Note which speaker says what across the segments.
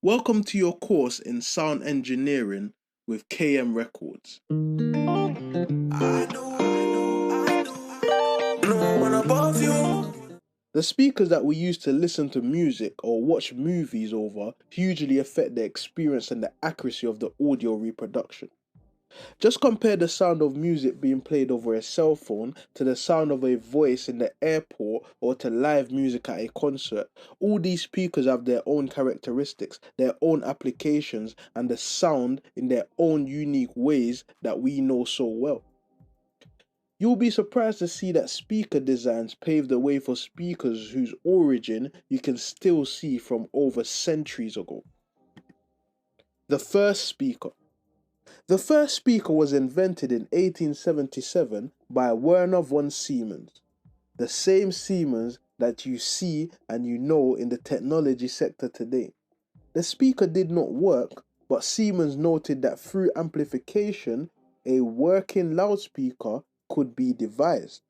Speaker 1: Welcome to your course in sound engineering with KM Records. The speakers that we use to listen to music or watch movies over hugely affect the experience and the accuracy of the audio reproduction. Just compare the sound of music being played over a cell phone to the sound of a voice in the airport or to live music at a concert. All these speakers have their own characteristics, their own applications, and the sound in their own unique ways that we know so well. You'll be surprised to see that speaker designs paved the way for speakers whose origin you can still see from over centuries ago. The first speaker. The first speaker was invented in 1877 by Werner von Siemens, the same Siemens that you see and you know in the technology sector today. The speaker did not work, but Siemens noted that through amplification, a working loudspeaker could be devised.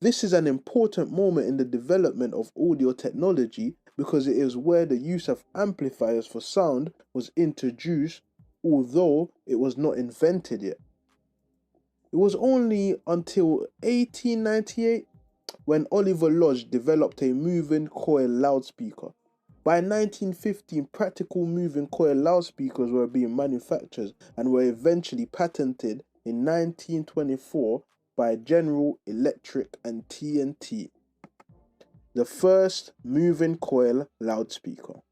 Speaker 1: This is an important moment in the development of audio technology because it is where the use of amplifiers for sound was introduced, although it was not invented yet. It was only until 1898 when Oliver Lodge developed a moving coil loudspeaker. By 1915, practical moving coil loudspeakers were being manufactured and were eventually patented in 1924 by General Electric and TNT. The first moving coil loudspeaker.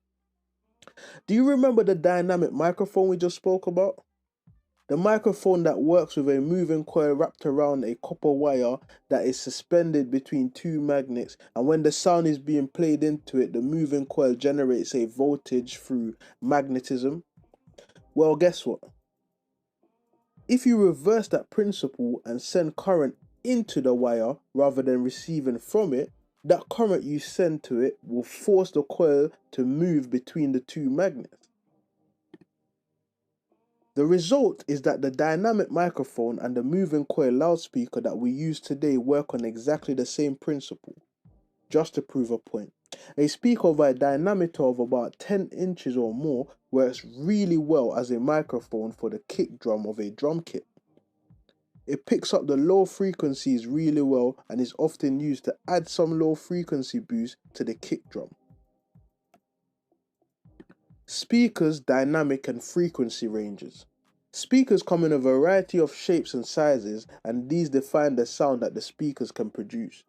Speaker 1: Do you remember the dynamic microphone we just spoke about? The microphone that works with a moving coil wrapped around a copper wire that is suspended between two magnets, and when the sound is being played into it, the moving coil generates a voltage through magnetism. Well, guess what? If you reverse that principle and send current into the wire rather than receiving from it, that current you send to it will force the coil to move between the two magnets. The result is that the dynamic microphone and the moving coil loudspeaker that we use today work on exactly the same principle. Just to prove a point, a speaker of a diameter of about 10 inches or more works really well as a microphone for the kick drum of a drum kit. It picks up the low frequencies really well and is often used to add some low frequency boost to the kick drum. Speakers, dynamic and frequency ranges. Speakers come in a variety of shapes and sizes, and these define the sound that the speakers can produce.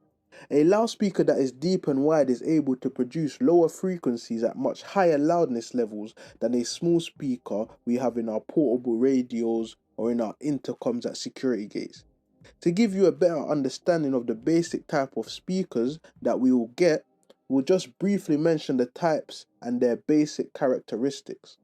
Speaker 1: A loudspeaker that is deep and wide is able to produce lower frequencies at much higher loudness levels than a small speaker we have in our portable radios or in our intercoms at security gates. To give you a better understanding of the basic type of speakers that we will get, we'll just briefly mention the types and their basic characteristics.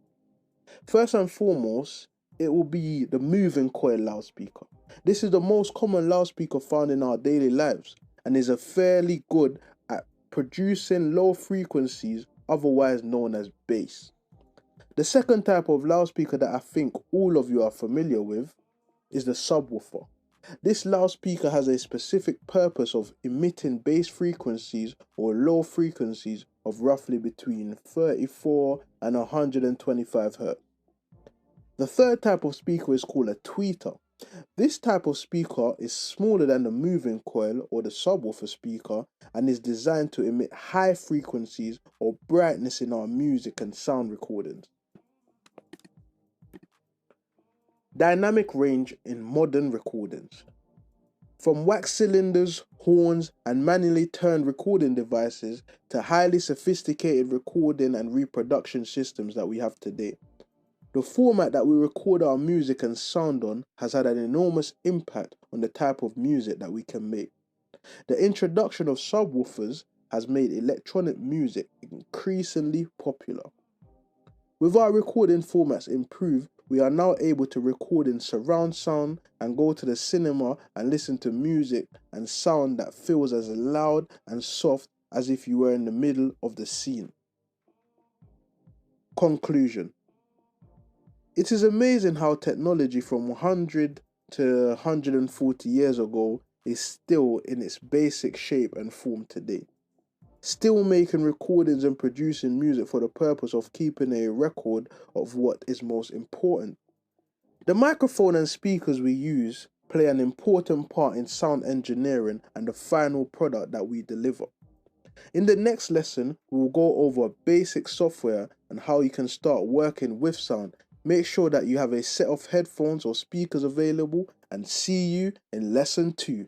Speaker 1: First and foremost, it will be the moving coil loudspeaker. This is the most common loudspeaker found in our daily lives and is fairly good at producing low frequencies, otherwise known as bass. The second type of loudspeaker that I think all of you are familiar with is the subwoofer. This loudspeaker has a specific purpose of emitting bass frequencies or low frequencies of roughly between 34 and 125 Hz. The third type of speaker is called a tweeter. This type of speaker is smaller than the moving coil or the subwoofer speaker and is designed to emit high frequencies or brightness in our music and sound recordings. Dynamic range in modern recordings. From wax cylinders, horns, and manually turned recording devices to highly sophisticated recording and reproduction systems that we have today, the format that we record our music and sound on has had an enormous impact on the type of music that we can make. The introduction of subwoofers has made electronic music increasingly popular. With our recording formats improved, we are now able to record in surround sound and go to the cinema and listen to music and sound that feels as loud and soft as if you were in the middle of the scene. Conclusion. It is amazing how technology from 100 to 140 years ago is still in its basic shape and form today. still making recordings and producing music for the purpose of keeping a record of what is most important. The microphone and speakers we use play an important part in sound engineering and the final product that we deliver. In the next lesson, we will go over basic software and how you can start working with sound. Make sure that you have a set of headphones or speakers available, and see you in lesson 2.